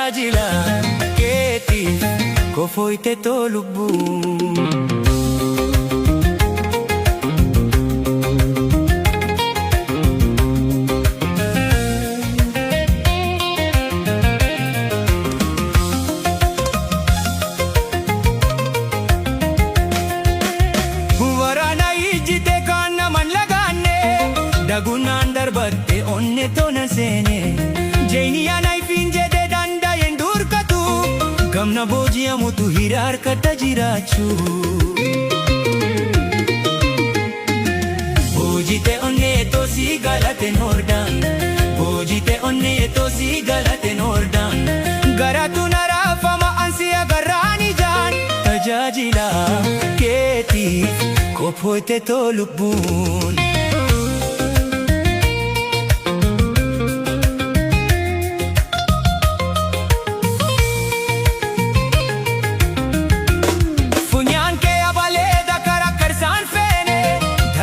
Tajaajila keetiif kofooytetoo lubbuun. Dagunaan darbatte onne tona seene jeeniyaa nayfiin jedhe danda'een durkatu gamna booji'amutu hira harkata jiraachuu. Boojite onne tosii galateen hordaan boojite onne tosii galateen hordaan garatu naraafama ansi agarraan ijaan tajaajila keetiif kofooytetoo lubbuun.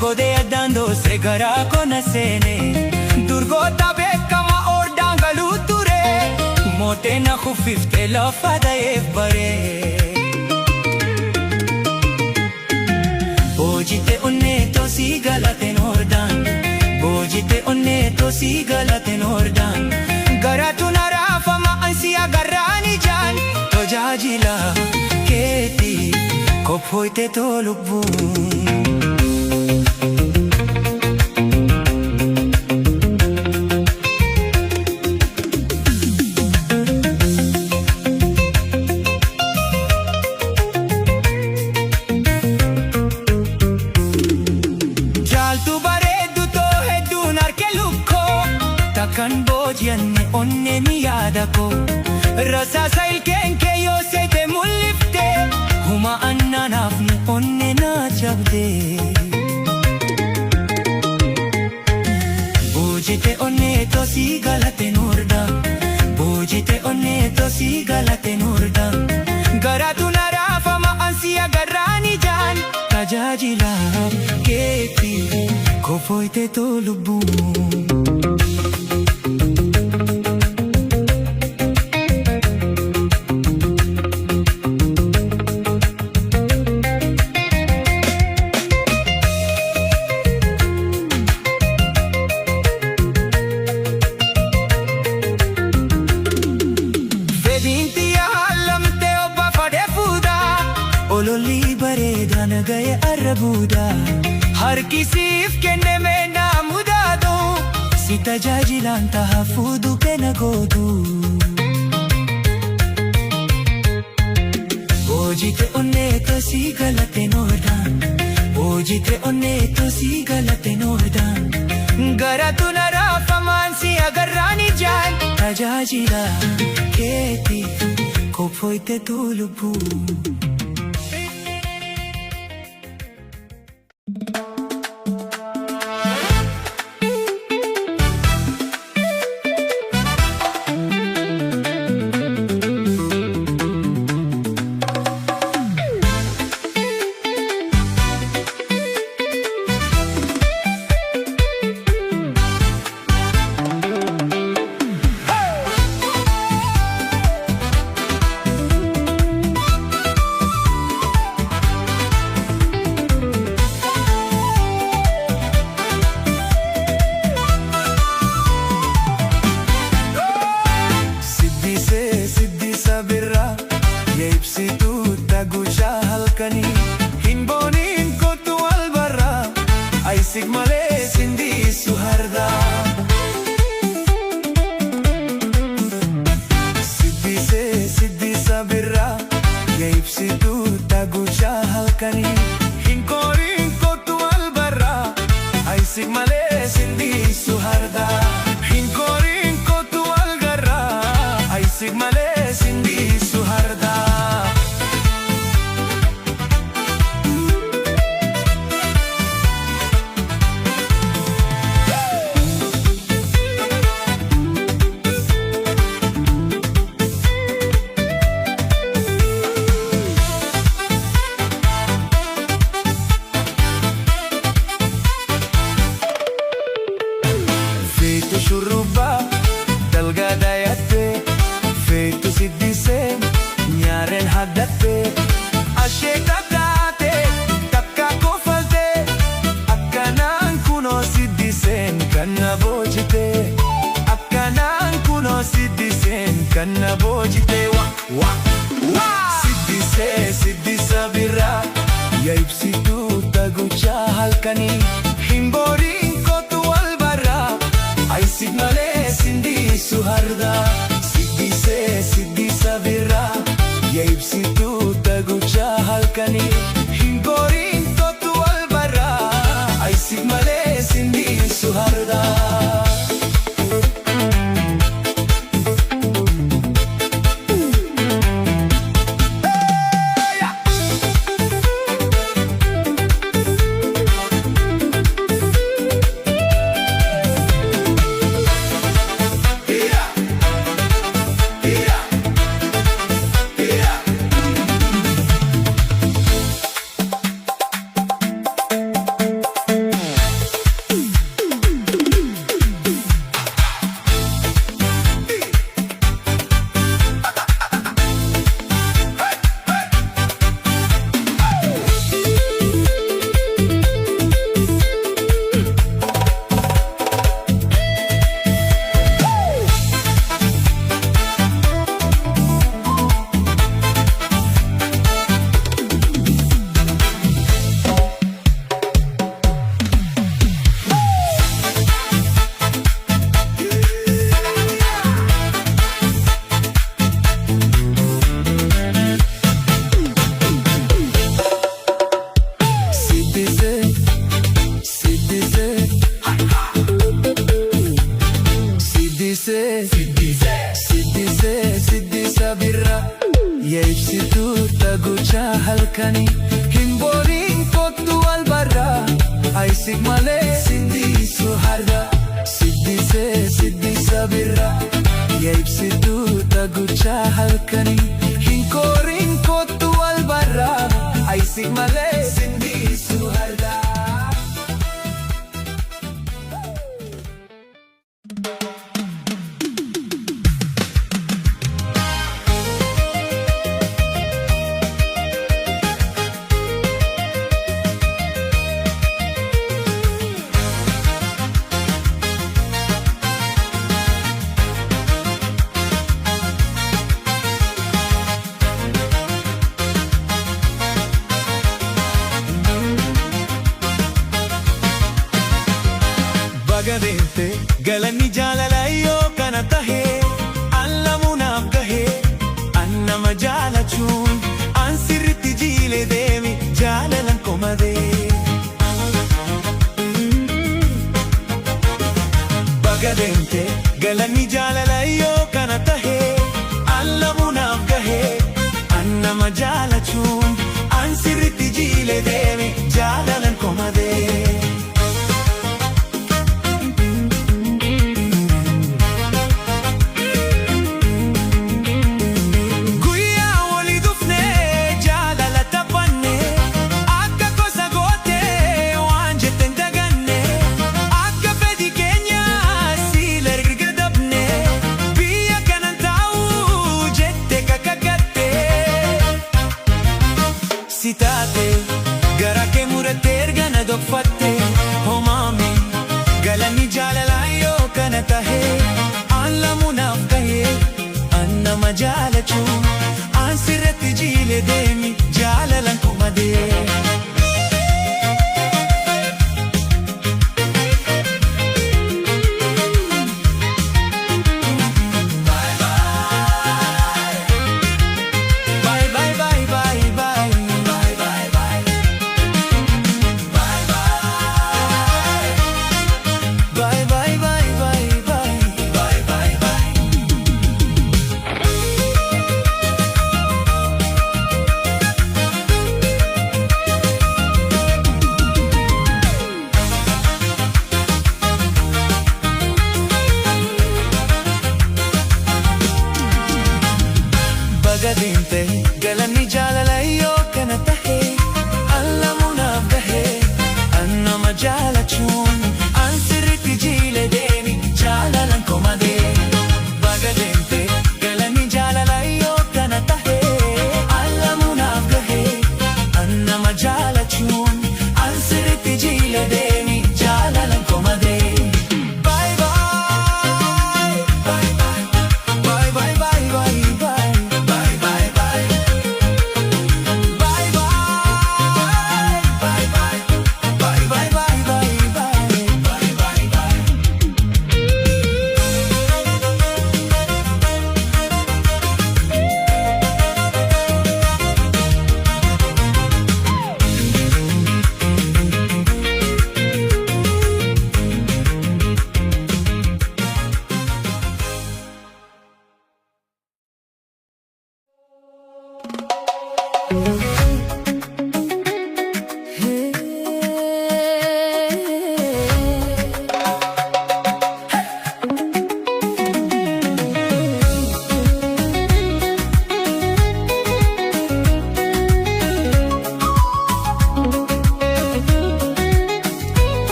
Godee addaan doosee garaa kona seene durgoota beekama ordaan galuu ture mooteen na kuffiftee lafa ta'eef baree. Boojite onnee tosii galateen hordaan boojite onnee tosii galateen hordaan garatu naraafama ansi agarraan ijaan tajaajila keetiif kofooytetoo lubbuun. Kan booji'anne onne ni yaada koo rasaasa ilkeen kee yoo seete mul'ifte huma annanaafne onne naa cabde. Boojite onne tosii galateen hordaan boojite onne tosii galateen hordaan garatu naraafama ansi agarraan ijaan tajaajila keetiif kofooytetoo lubbuun. Ololli bareedaa nagaya arrabuudha harkisiif kenname naa mudaatu si tajaajilaan taha fuudhu kenna gootu. Boojite onnee tosii galateen hordaan boojite onnee tosii galateen hordaan garatu naraafamaan si agarraan ijaan tajaajila keetiif kofooytetoo lubbuun. Sigmalee sindiisu hardaa siddisa birraa geebsituu tagushaa halkanii hin kooriin kootu wal barraa. Ay sigmalee sindiisu hardaa hin kooriin kootu wal garraa. Ay sigmalee sindiisu hardaa. Shurrubbaa dalga dayattee kanna boojite wa wa wa siddisa birraa yaa ibsituu taguchaa halkanii hin booriin kootu wal barraa aysid malee sindiisu hardaa siddisa birraa yaa ibsituu taguchaa halkanii hin booriin kootu wal barraa aysid malee sindiisu hardaa. Siddisa birraa yaa ibsituu taguchaa halkanii hin booriin kootu wal barraa aysid malee sindiisu hardaa siddisa birraa yaa ibsituu taguchaa halkanii hin booriin kootu wal barraa aysid malee sindiisu hardaa. Bagadeente galanni jaalalaa yoo kana tahee allamuunaaf gahee annama jaalachuun an sirritti jiilee deemi jaalalan komadee. Bagadeente galanni jaalalaa yoo kana tahee allamuunaaf gahee annama jaalachuun an sirritti jiilee deemi jaalalan komadee. Sitaate gara kee murattee erga na dhokfatte homaami galanni jaalalaa yoo kana tahee an lamuunaaf gahee an nama jaalachuu an sirratti jiilee deemi jaalalan komadee. Bagadeente galanni jaalalaa yoo kana tahee allamuunaaf gahee annama jaalachuun an sirritti jiilee deemi jaalalan komadee. Bagadeente galanni jaalalaa yoo kana tahee allamuunaaf gahee annama jaalachuun an sirritti jiilee deemi jaalalan komadee. Bye bye bye bye bye bye bye bye.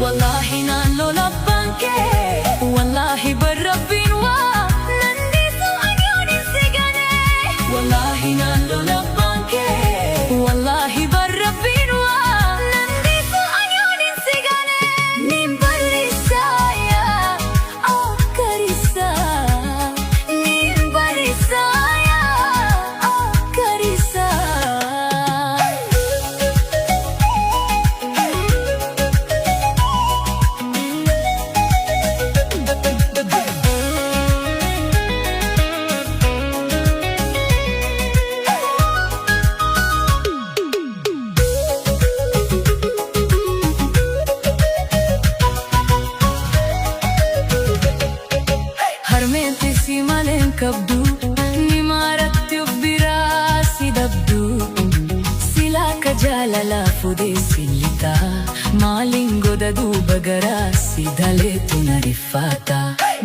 wallahi naan lolabbaan kee, wallahi barrabbiin waa nandisu anyoonin sigane. Wallahi naan lolabbaan kee, wallahi barrabbiin waa nandisu anyoonin sigane. Nin barrisaya oo karisa, nin barrisaya oo karisa. Harmeente si malen kabdu, ni maratti of biraa si dabdu. Silaa ka jaalala fudee sillita, maaliin goda duuba garaa si daleetu na riffaata.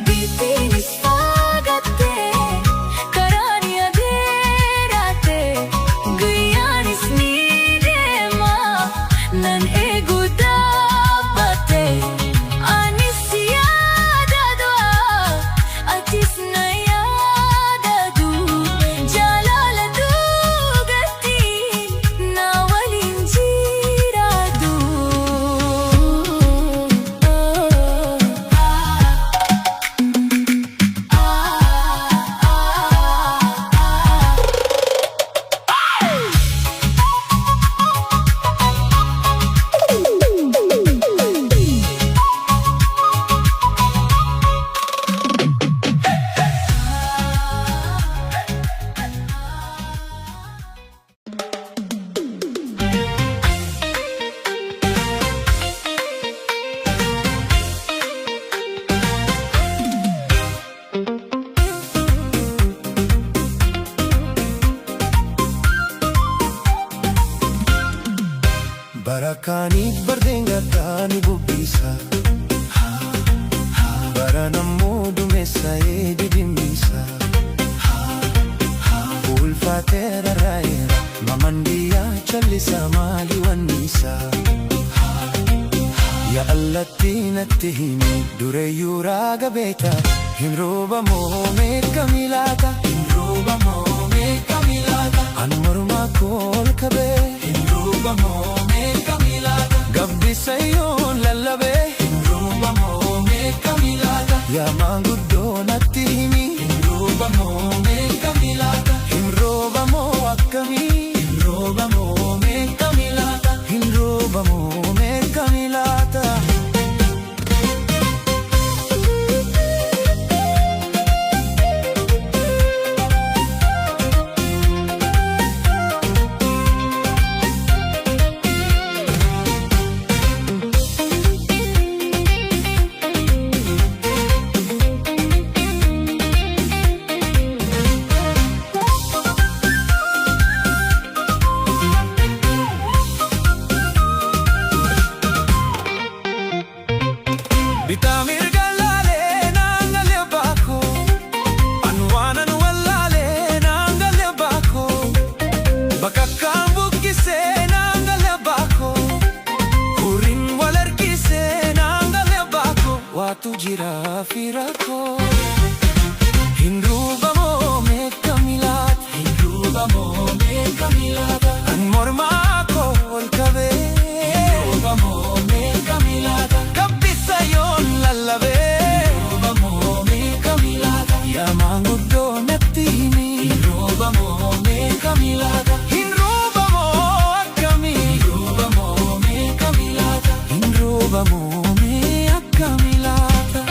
Biittiinis faagatte, karaani adeeraate, guyyaanis ni deema, nan eegu dhaabbate. Anis si yaadadha, atis na yaadadu, jaalala dhugatti na waliin jiraadu. Barakaaniif bardeenga taani bubbisa, baranammoo dumeessa didimisa. Ulfaateera raayera mamandiyyaa challisa maali wannisa. Yaa allatti natti himi dureeyyuu raaga beekta, hin roobamoo meeqa milaata, hin roobamoo meeqa milaata. An mormaa kool kabee, hin roobamoo meeqa milaata. Gabbisa yoon lallabee, hin roobamoo meeqa milaata. Yaa maanguddoo natti himi, hin roobamoo meeqa milaata. Hin roobamoo akkamii, hin roobamoo meeqa milaata. Hin roobamoo meeqa milaata. Bitamirga lale nangale bako, anwanan walale nangale bako. Bakakambukkise nangale bako, kurin walarkise nangale bako. Watu jira firako, hin roobamoo meeqa milaata, hin roobamoo meeqa milaata. An mormaa kool kabee, hin roobamoo meeqa milaata. Gabbisa yoon lallabee, hin roobamoo meeqa milaata. Yaa maanguddoo natti himi, hin roobamoo meeqa milaata. Hin roobamoo akkamii, hin roobamoo meeqa milaata. Hin roobamoo meeqa milaata.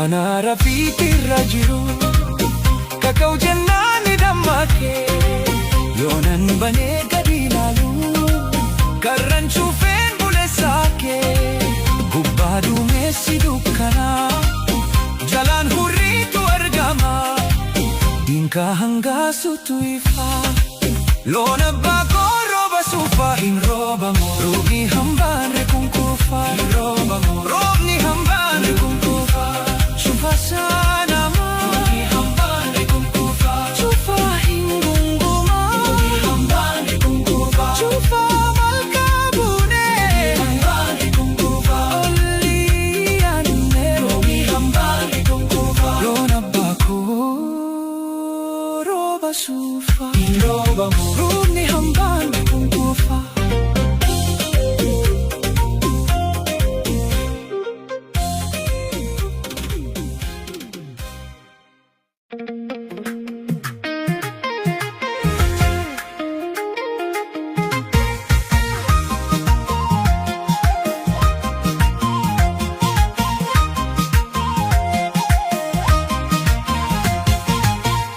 Ana rafiitirra jiru kaka'u jennaan dammaqee yoonan banee gadi ilaalu karran cuufeen buleessaa kee gubbaa duumessi dukkanaa jalaan hurriitu argama diinka hangaasutu ifaa loon abbaa koo rooba suufaa hin roobamoo roobni hambaan rekunkuufaa hin roobamoo roobni hambaan rekunkuufaa cufa saanamaa roobni hambaan rekunkuufaa cufa hin gungumaa roobni hambaan rekunkuufaa cufa sufa roba roobni hambaan rekunkuufaa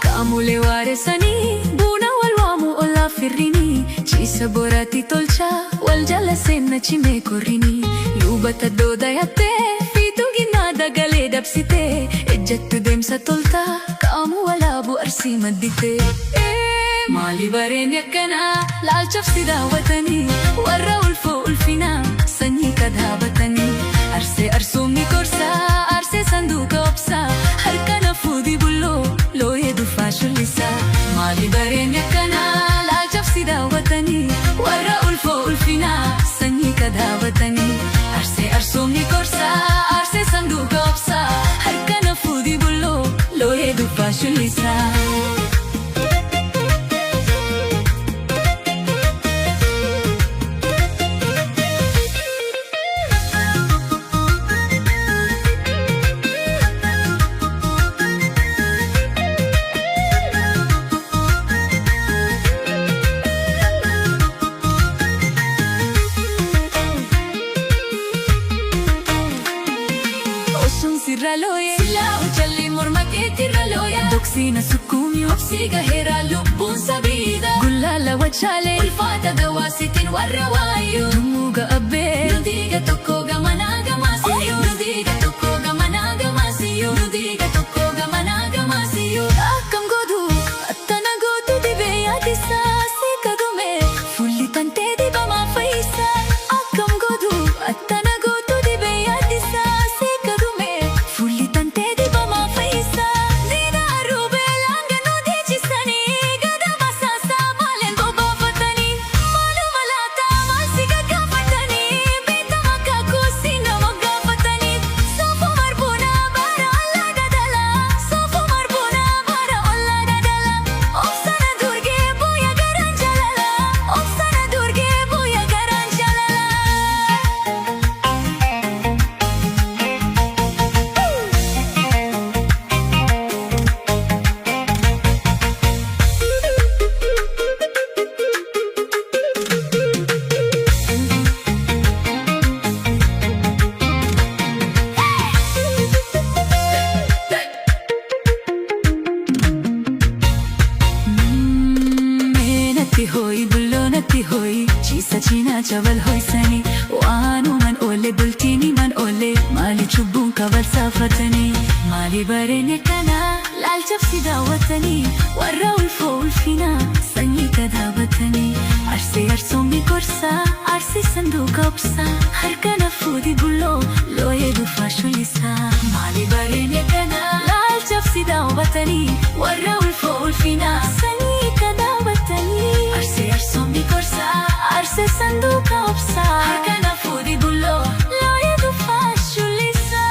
Qaamolee waaresanii buna wal waamu ollaa firrinii ciisa boraatti tolchaa wal jala seenna cimee korrinii luubata dooda yattee fiituu ginnaa dagalee dabsitee ejjattu deemsa toltaa qaamu walaabu arsii madditee maali bareeni akkanaa laalchofsi daawwatanii warra ulfoo ulfinaa sanyii kadhaabatanii arsee arsuumni korsaa arsee sanduuqa obsaa harkana fuudhi bulloo looyee dufaa shullisaa maali bareeni akkanaa laalchofsi daawwatanii warra ulfoo ulfinaa sanyii kadhaabatanii arsee arsuumni korsaa arsee sanduuqa obsaa harkana fuudhi bulloo looyee dufaa shullisaa Silaa ujalli morma keetti ralooya Doksina sukkuumii obsiga heeraa lubbuun sabiidha Gullaala wachaalee ulfaata gawaasitiin warra waayu Dumuuga abbee Nudiga tokko gamanaa gamaasiyo Nudiga tokko gamanaa gamaasiyo Nudiga tokko gamanaa gamaasiyo Akkam godhu attana gootu dibee yaadisaa si kadume Fulli tantee dibamaa fayyisaa Akkam godhu attana gootu dibee yaadisaa Jabal hoysanii waanuman oolle bultiini man oolle maali cubbuun kabal saafatanii maali bareenya kanaa laalchofsi daawwatanii warra ulfoo ulfinaa sanyii kadhaabatanii arsee arsoomni korsaa arsee sanduuqa obsaa harkana fuudhi bulloo looyee dufaa shullisaa maali bareenya kanaa laalchofsi daawwatanii warra ulfoo ulfinaa sanyii kadhaabatanii arsee arsoomni korsaa arsee sanduuqa obsaa harkana fuudhi bulloo looyee dufaa shullisaa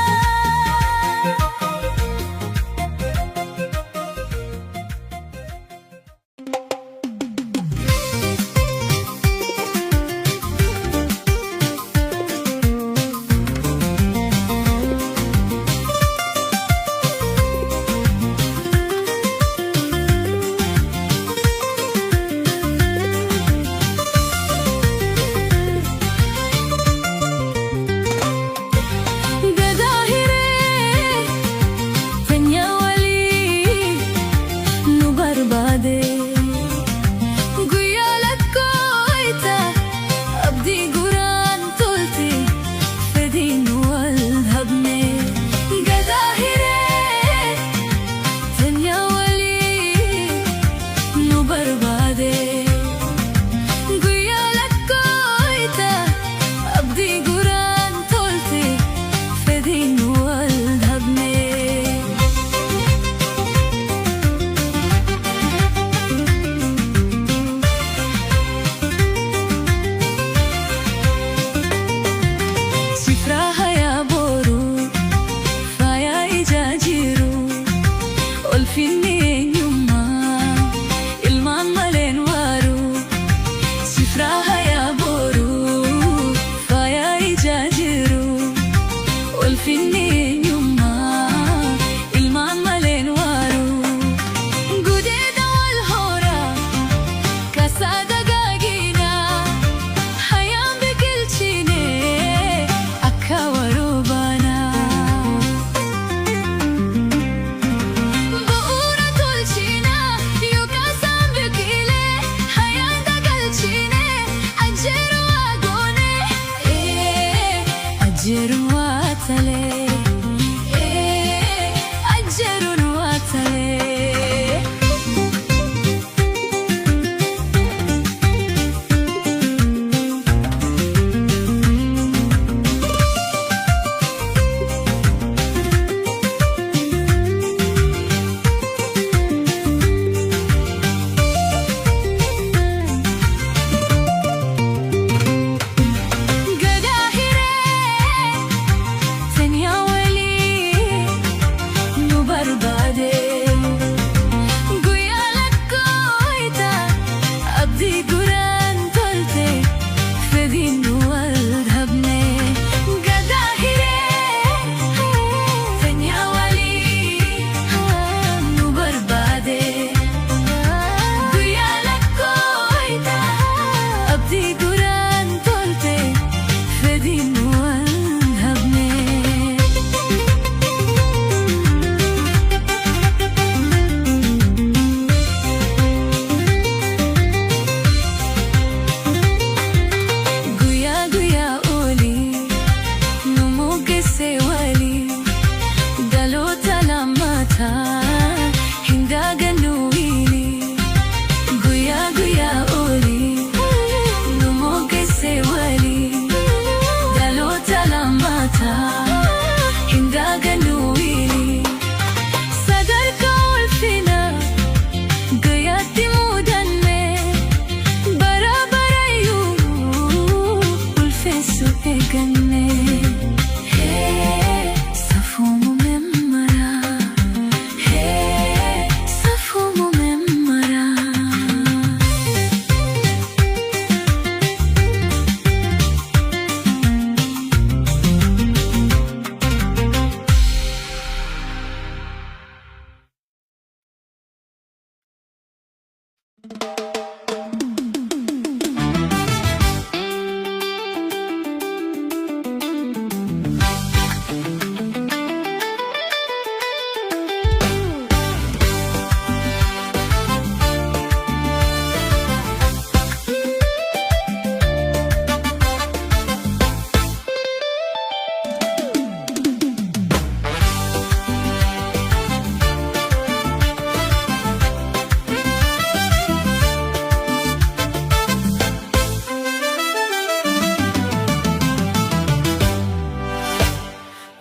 inni eenyummaa ilmaan maleen waaru gudeeda wal hoora kasaa dagaagina hayaan biqilchine akka waroobana bu'uura tolchina yookaasaan biqile hayaan dagalchine ajjeeru wagoone ajjeeru waatale ajjeeruun waatale.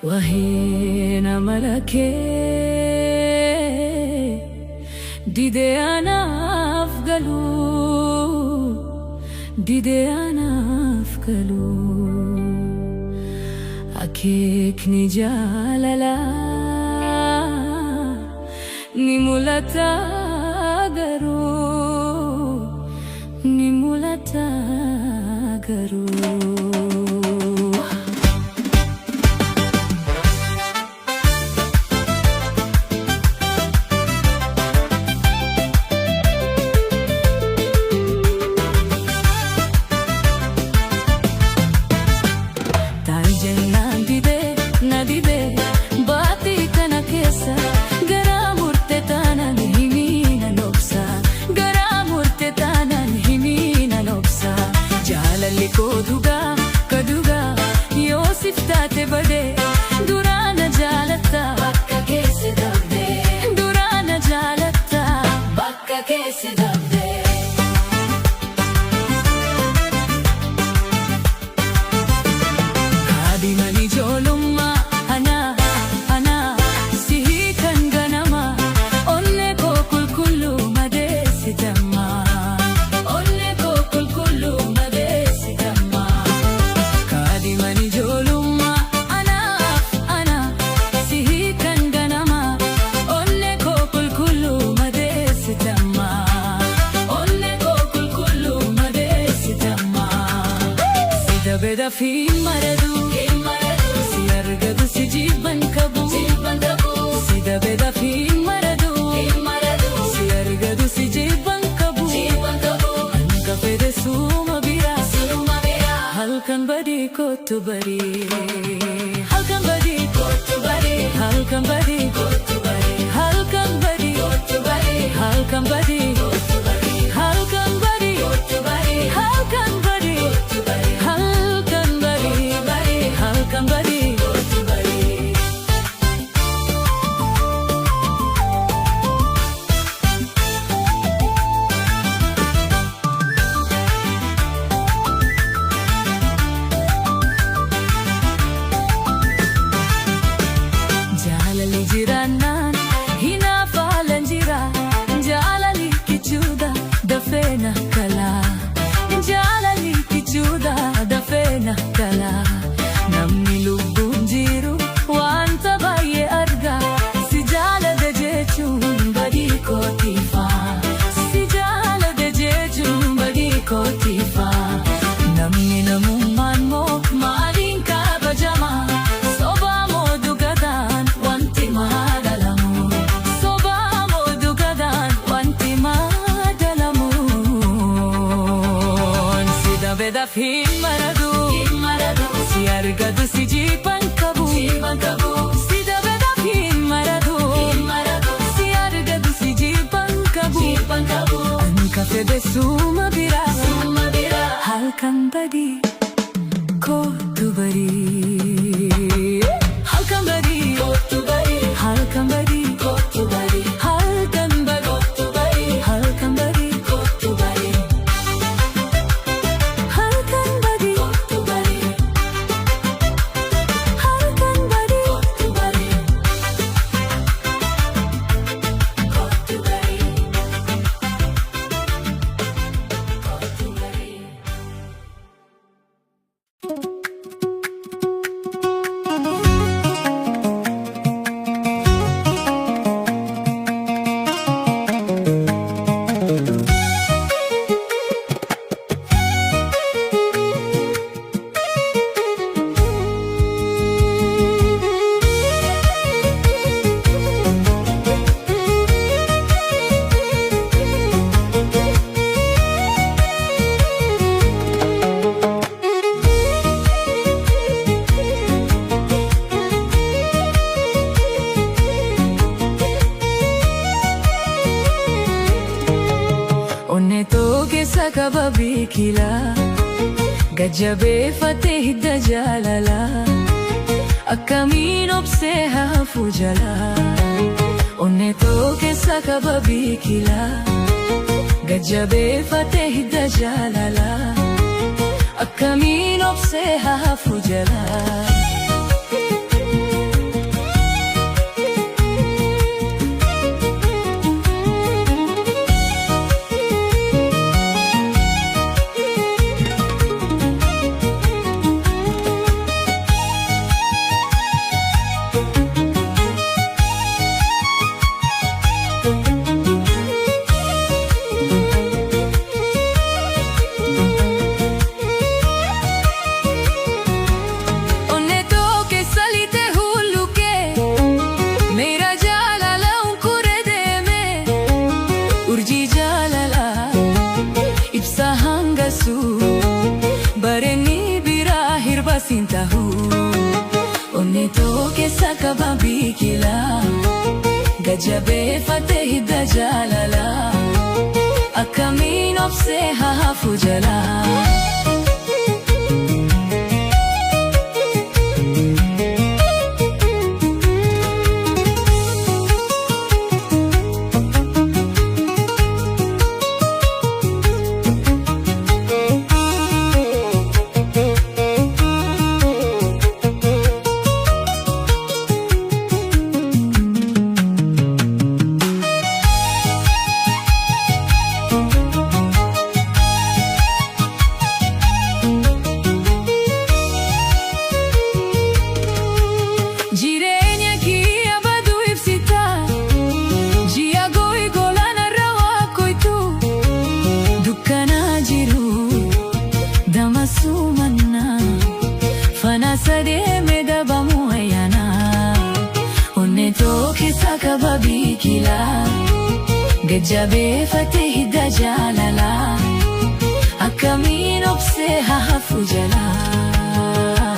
Wahina malake dide anaaf galu dide anaaf galu akeekni jaalala ni mulata garuu ni mulata garuu. Durana jaalata bakka keessa dabde durana jaalata bakka keessa dabde kaadimani joolumma ana sihi kan ganama onne koo kulkullu madeessitama onne koo kulkullu madeessitama kaadimani joolumma ana jibban qabu si dabeedhaaf hin maradu si argatu si jibban qabu hanga fedhe suma bira halkan badii kottu barii halkan badii kottu barii halkan badii kottu barii halkan badii kottu barii halkan badii kottu barii halkan badii kottu barii halkan badii kottu barii halkan badii barii halkan badii kottu barii jaalali jiraannaan hinaafalan jira jaalali kichuudha dafeena kalaa jaalali kichuudha dafeena kalaa namni lubbuun jiru wanta baay'ee arga si jaalate jechuun badii kootiifa si jaalate jechuun badii kootiifa namni namummaan moo maaliin kabajama sobaa moo dhugaadhaan wanti madalamu sobaa moo dhugaadhaan wanti madalamu si dabeedhaaf hin maradu si argatu si jibban qabu si dabeedhaaf hin maradu si argatu si jibban qabu anka fedhe suma bira halkan badii kottu barii halkan badii kottu barii halkan badii kottu barii halkan badii kottu barii halkan badii kottu barii halkan badii kottu barii halkan badii kottu barii kottu barii kottu barii onne keessa qaba biqilaa gajjabeeffatee hidda jaalalaa akkamiin obsee hafu jalaa onne keessa qaba biqilaa gajjabeeffatee hidda jaalalaa akkamiin obsee hafu jalaa onne keessa qaba biqilaa gajjabeeffatee hidda jaalalaa akkamiin obsee hafu jalaa sababii kilaa gajjabeeffate hidda jaalalaa akkamiin obsee hafu jalaa.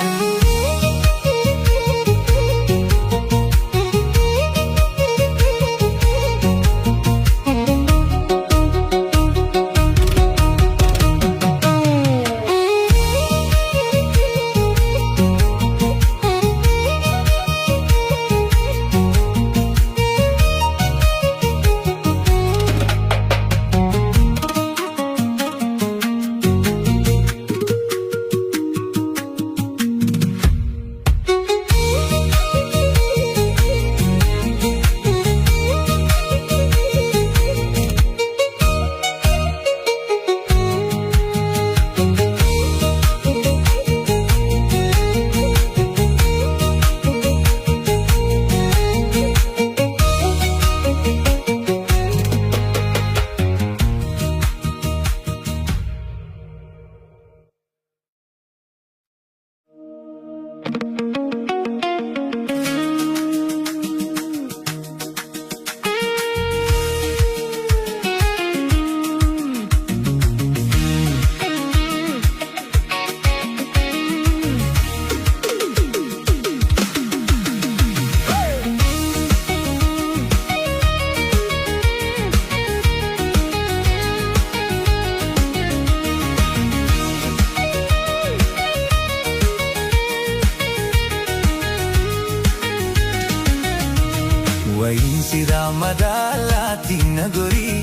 Wayinsida madaalatti nagorii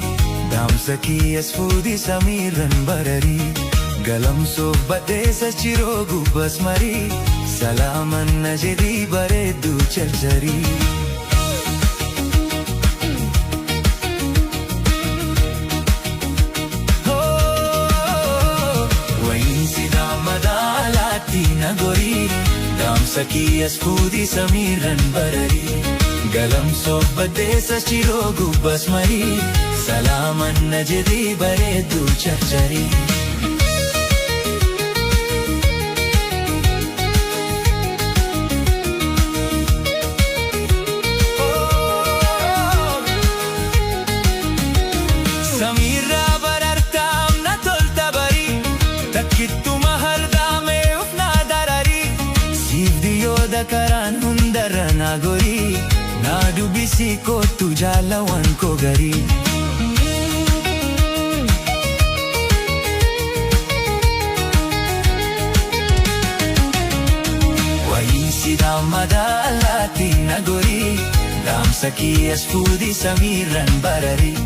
daamsa kiyyas fuudhi samiirran bararii galamsoof badheessa chiroo gubbas marii salaaman na jedhii bareedduu charcharii. Wayinsida madaalatti nagorii daamsa kiyyas fuudhi samiirran bararii galamsoof badheessa chiroo gubbas marii salaaman na jedhii bareedduu charcharii. Samiirraa barartaam na tolta barii takkittuma hardaamee uf na dararii siif diyyooda karaan hundarra na gorii na dubbisi kootu jaalawan koo garii. Wayinsida madaalatti nagorii daamsa kiyyas fuudhi samiirran bararii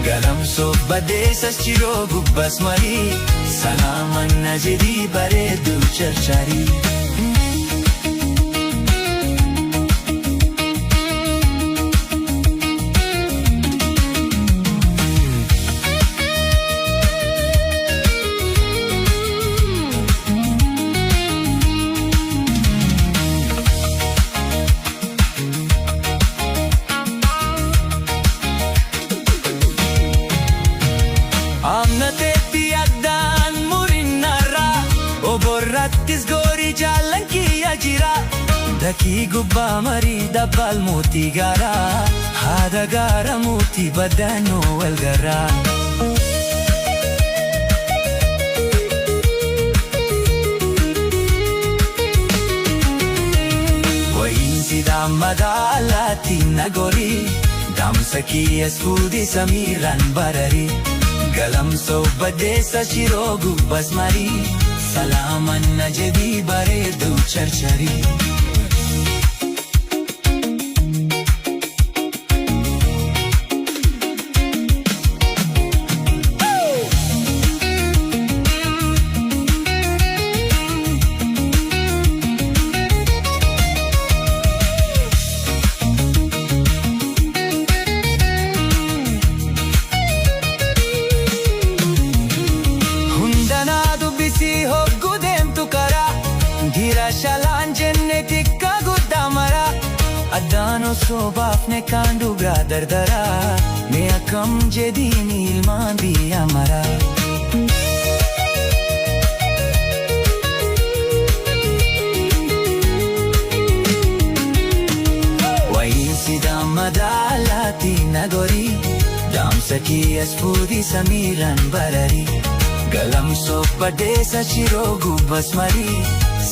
galamsoof badheessas chiroo gubbas marii salaaman na jedhii bareedduu charcharii. Amnateetti addaan murinnarraa oborrattis goorii jaallan kiyya jira dakii gubbaa marii dabbaal mootii gaaraa haada gaara mootii baddaannoo wal garraa. Wayinsida madaalatti nagorii daamsa kiyyas fuudhi samiirran bararii galamsoof badheessa chiroo gubbas marii salaaman na jedhii bareedduu charcharii. Shalaan jenne tikka guddaa mara addaan osoo baafne kaan dhugaa dardara mee akkam jedhiin ilmaan biyya mara. Wayinsida madaalatti Sakii as fuudhi samiiraan bararii galamsoof baddeessa shiroo gubbas marii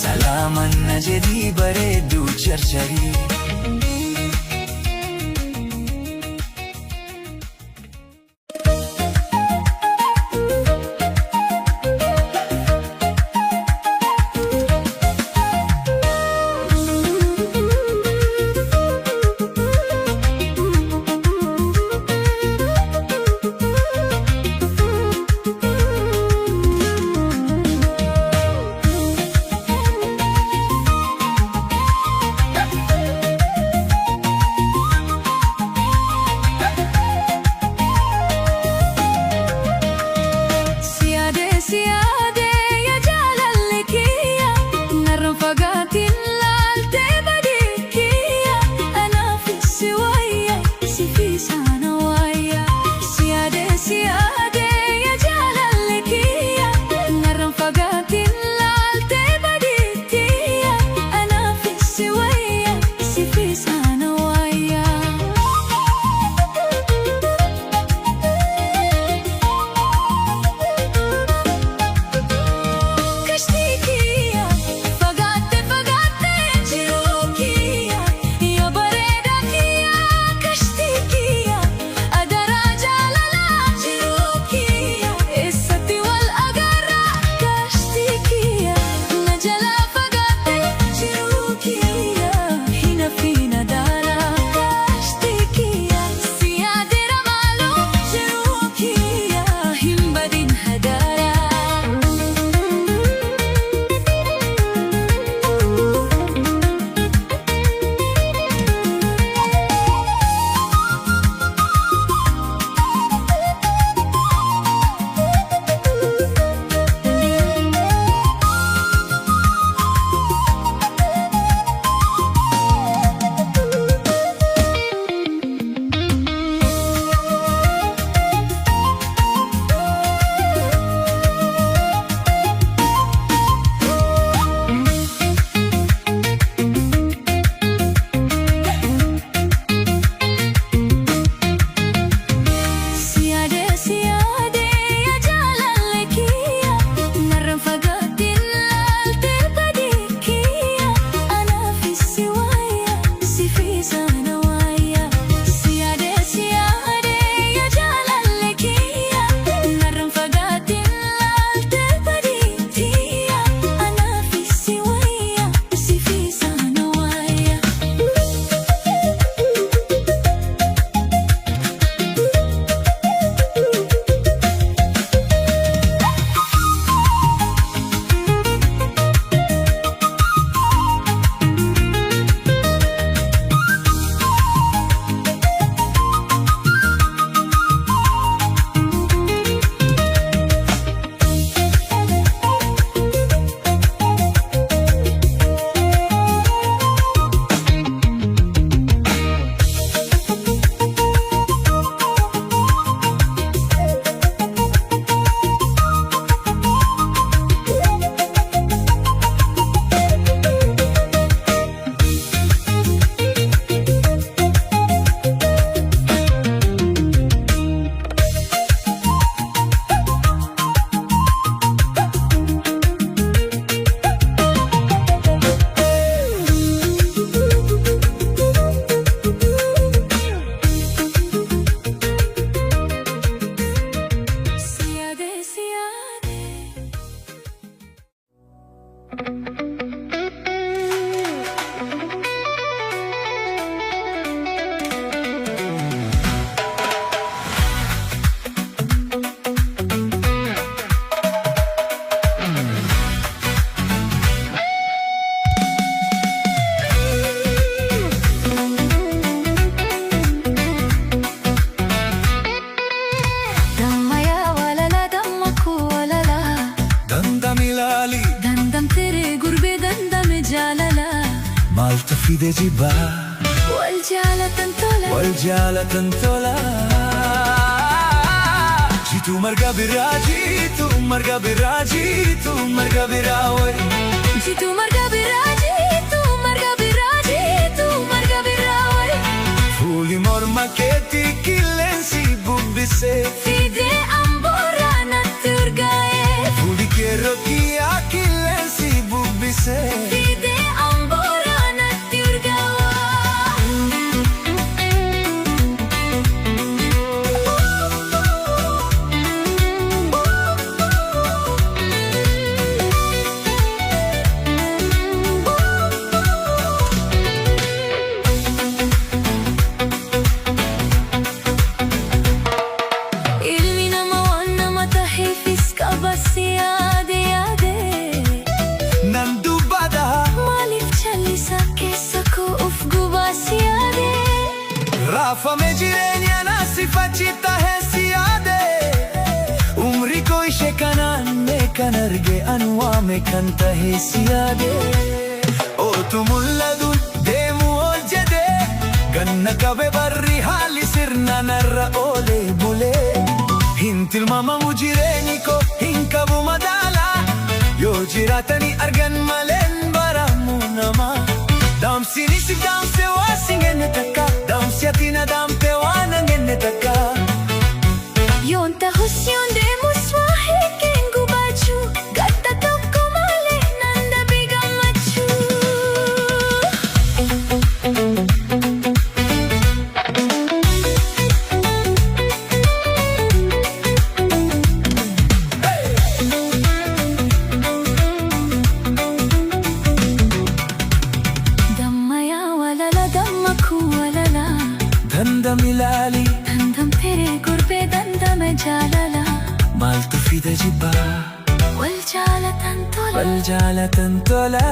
salaaman na jedhii bareedduu charcharii. Malta fide jiba wal jaalatan tola Jitu marga biraji tu marga biraji tu marga birawai Jitu marga biraji tu marga biraji tu marga birawai Fuli morma keti kilensi bubbi bubbise. Fide ang boranat urgae. Fuuli kero kia killensi bubbise. Fide ang boranat urgawa. Ilmina mawana matahifis kabasiade ade. Nandubada Malif chalisa kesa ko ufgubasiade. Rafa में jirenya na sifachita है सियादे उम्री को इशे कनान में कनरगे अनवा में कंता है सियादे ओ तुमुल्लदुन देमु ओल जदे गन्ना कबे बर्री हाली सिरना नर्रा ओले बुले hintil mama mujireni ko hinkabu madala yo jiratani argan malen baramu nama dam sini si dam se wasingen taka dam siatina dam pe wanangen taka Yonta husyon de muswahe kengu bachu. Gatta tokko male nanda bigamachu. Dammaya walala dammaku walala. dhanda milali Dandam tere gurbe dandam jalala. maltu fida jibba Wal jala tantola. wal jala tantola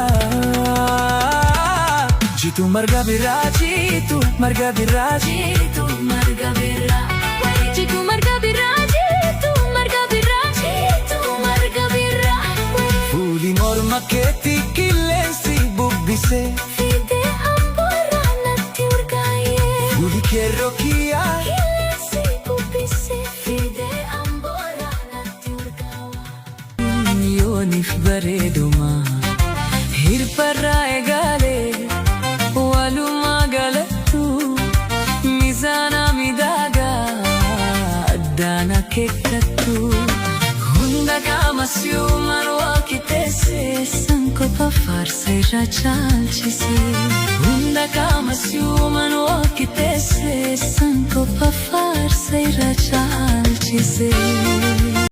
jitu marga biraji tu marga biraji Jitu marga birra. Jitu marga birra. Jitu marga birra. Jitu marga birra. fuli morma keti killensi bubbise Fide ang boranat urgae. fuli kero kia Killensi bubbise. Fide ang boranat urgawa. yonif bareduma hir parrae gale walu magalatu mizana midaga addana kekkatu hunda kamasyu marwa kitese Sanko pa farsa iracalchise. hunda kamasyu Manwa kitese sanko pa farsa iracalchise.